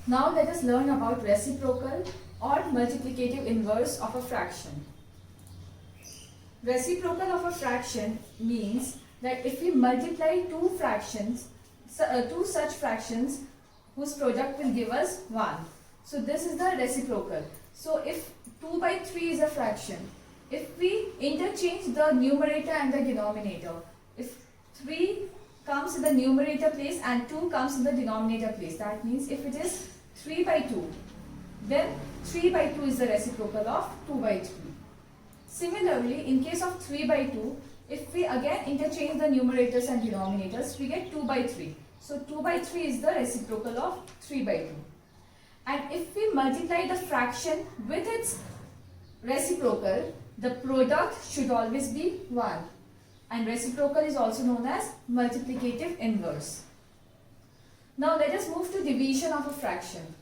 Now let us learn about reciprocal or multiplicative inverse of a fraction. Reciprocal of a fraction means that if we multiply two such fractions whose product will give us 1. So this is the reciprocal. So if 2 by 3 is a fraction, if we interchange the numerator and the denominator, if 3 comes in the numerator place and 2 comes in the denominator place, that means if it is 3 by 2, then 3 by 2 is the reciprocal of 2 by 3. Similarly, in case of 3 by 2, if we again interchange the numerators and denominators, we get 2 by 3. So 2 by 3 is the reciprocal of 3 by 2. And if we multiply the fraction with its reciprocal, the product should always be 1. And reciprocal is also known as multiplicative inverse. Now let us move to division of a fraction.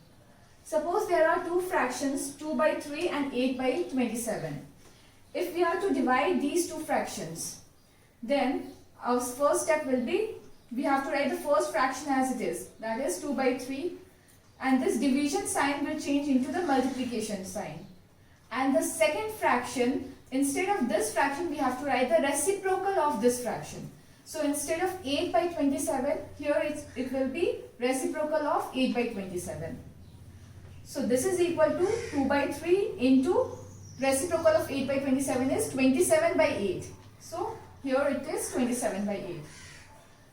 Suppose there are two fractions, 2 by 3 and 8 by 27. If we are to divide these two fractions, then our first step will be, we have to write the first fraction as it is, that is 2 by 3, and this division sign will change into the multiplication sign. And the second fraction, instead of this fraction, we have to write the reciprocal of this fraction. So instead of 8 by 27, here it will be reciprocal of 8 by 27. So this is equal to 2 by 3 into reciprocal of 8 by 27 is 27 by 8. So here it is 27 by 8.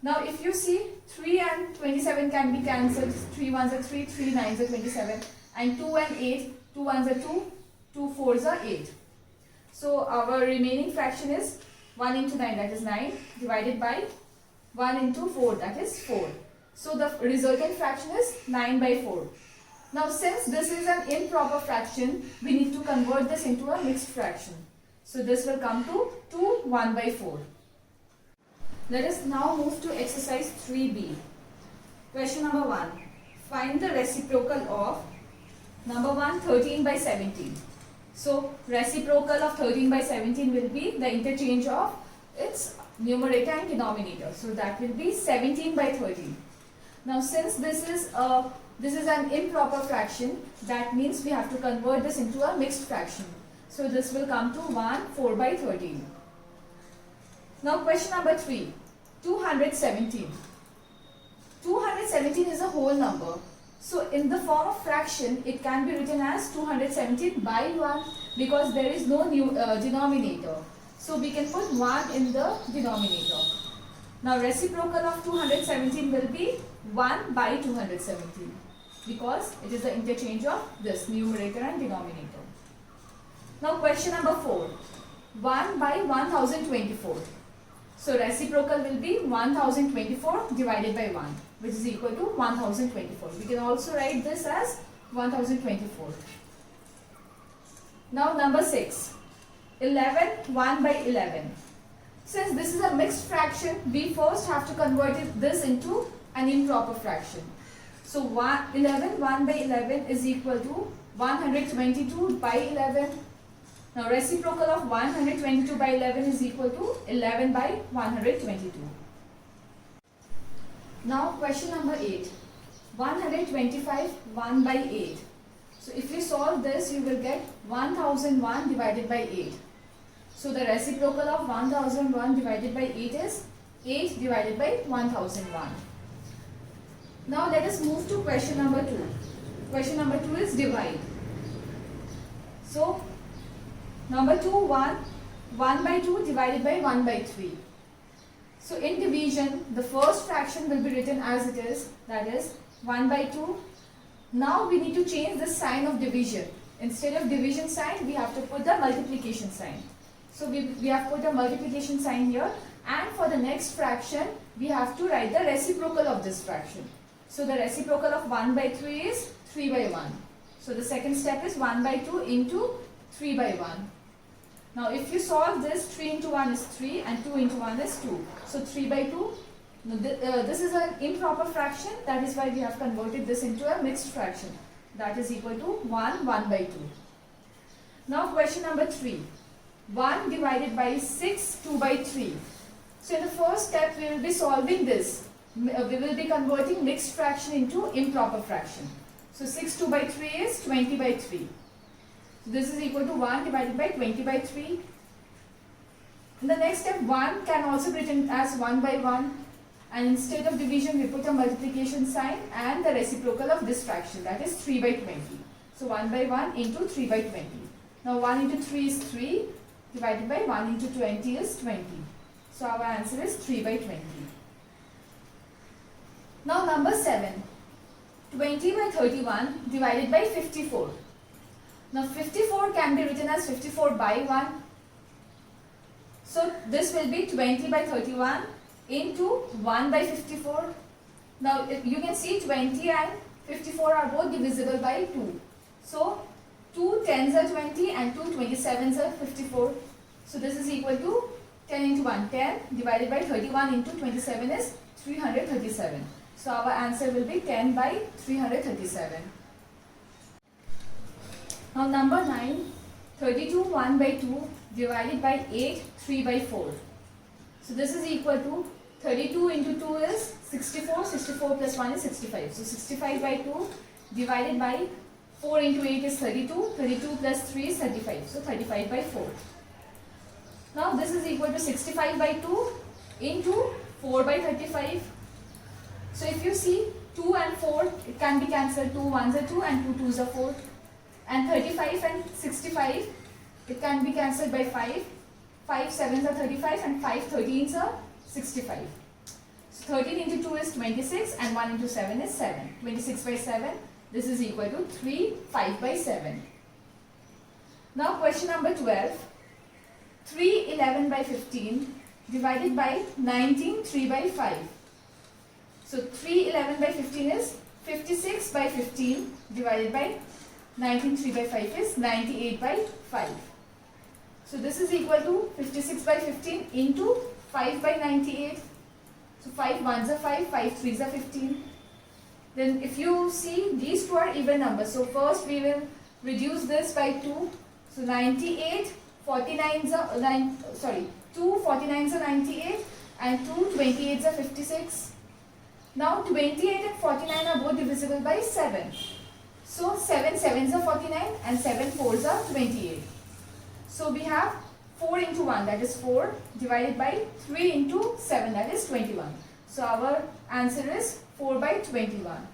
Now if you see, 3 and 27 can be cancelled. 3 ones are 3, 3 nines are 27, and 2 and 8, 2 ones are 2, 2 fours are 8. So our remaining fraction is 1 into 9, that is 9, divided by 1 into 4, that is 4. So the resultant fraction is 9 by 4. Now since this is an improper fraction, we need to convert this into a mixed fraction. So this will come to 2 1 by 4. Let us now move to exercise 3b. Question number 1. Find the reciprocal of number 1, 13 by 17. So reciprocal of 13 by 17 will be the interchange of its numerator and denominator. So that will be 17 by 13. Now since this is an improper fraction, that means we have to convert this into a mixed fraction. So this will come to 1 4 by 13. Now question number 3. 217. 217 is a whole number. So in the form of fraction, it can be written as 217 by 1 because there is no denominator. So we can put 1 in the denominator. Now reciprocal of 217 will be 1 by 217 because it is the interchange of this numerator and denominator. Now question number 4. 1 by 1024. So reciprocal will be 1024 divided by 1, which is equal to 1024. We can also write this as 1024. Now number 6. 11 1 by 11. Since this is a mixed fraction, we first have to convert this into an improper fraction. So 11 1 by 11 is equal to 122 by 11. Now reciprocal of 122 by 11 is equal to 11 by 122. Now question number 8. 125 1 by 8. So if you solve this, you will get 1001 divided by 8. So the reciprocal of 1001 divided by 8 is 8 divided by 1001. Now let us move to question number 2. Question number 2 is divide. So number 2, 1 by 2 divided by 1 by 3. So in division, the first fraction will be written as it is, that is 1 by 2. Now we need to change the sign of division. Instead of division sign, we have to put the multiplication sign. So we have put a multiplication sign here, and for the next fraction, we have to write the reciprocal of this fraction. So the reciprocal of 1 by 3 is 3 by 1. So the second step is 1 by 2 into 3 by 1. Now if you solve this, 3 into 1 is 3 and 2 into 1 is 2. So 3 by 2, this is an improper fraction, that is why we have converted this into a mixed fraction. That is equal to 1 by 2. Now question number 3. 1 divided by 6, 2 by 3. So in the first step, we will be solving this. We will be converting mixed fraction into improper fraction. So 6 2 by 3 is 20 by 3. So this is equal to 1 divided by 20 by 3. In the next step, 1 can also be written as 1 by 1. And instead of division, we put a multiplication sign and the reciprocal of this fraction, that is 3 by 20. So 1 by 1 into 3 by 20. Now 1 into 3 is 3, divided by 1 into 20 is 20. So our answer is 3 by 20. Now number 7. 20 by 31 divided by 54. Now 54 can be written as 54 by 1. So this will be 20 by 31 into 1 by 54. Now you can see 20 and 54 are both divisible by 2. So 2 10s are 20 and 2 27s are 54. So this is equal to 10 into 1, 10 divided by 31 into 27 is 337. So our answer will be 10 by 337. Now number 9, 32 1 by 2 divided by 8 3 by 4. So this is equal to 32 into 2 is 64, 64 plus 1 is 65. So 65 by 2 divided by 4 into 8 is 32, 32 plus 3 is 35. So 35 by 4. Now this is equal to 65 by 2 into 4 by 35. So if you see 2 and 4, it can be cancelled. 2 1s are 2 and 2 2s are 4. And 35 and 65, it can be cancelled by 5. 5 7s are 35 and 5 13s are 65. So 13 into 2 is 26 and 1 into 7 is 7. 26 by 7, this is equal to 3 5 by 7. Now question number 12. 3 11 by 15 divided by 19 3 by 5. So 3 11 by 15 is 56 by 15 divided by 19 3 by 5 is 98 by 5. So this is equal to 56 by 15 into 5 by 98. So 5 1s are 5, 5 3s are 15. Then if you see, these two are even numbers. So first we will reduce this by 2. So 98 49s are 2 49s are 98 and 2 28s are 56. Now 28 and 49 are both divisible by 7. So 7 7s are 49 and 7 4s are 28. So we have 4 into 1, that is 4, divided by 3 into 7, that is 21. So our answer is 4 by 21.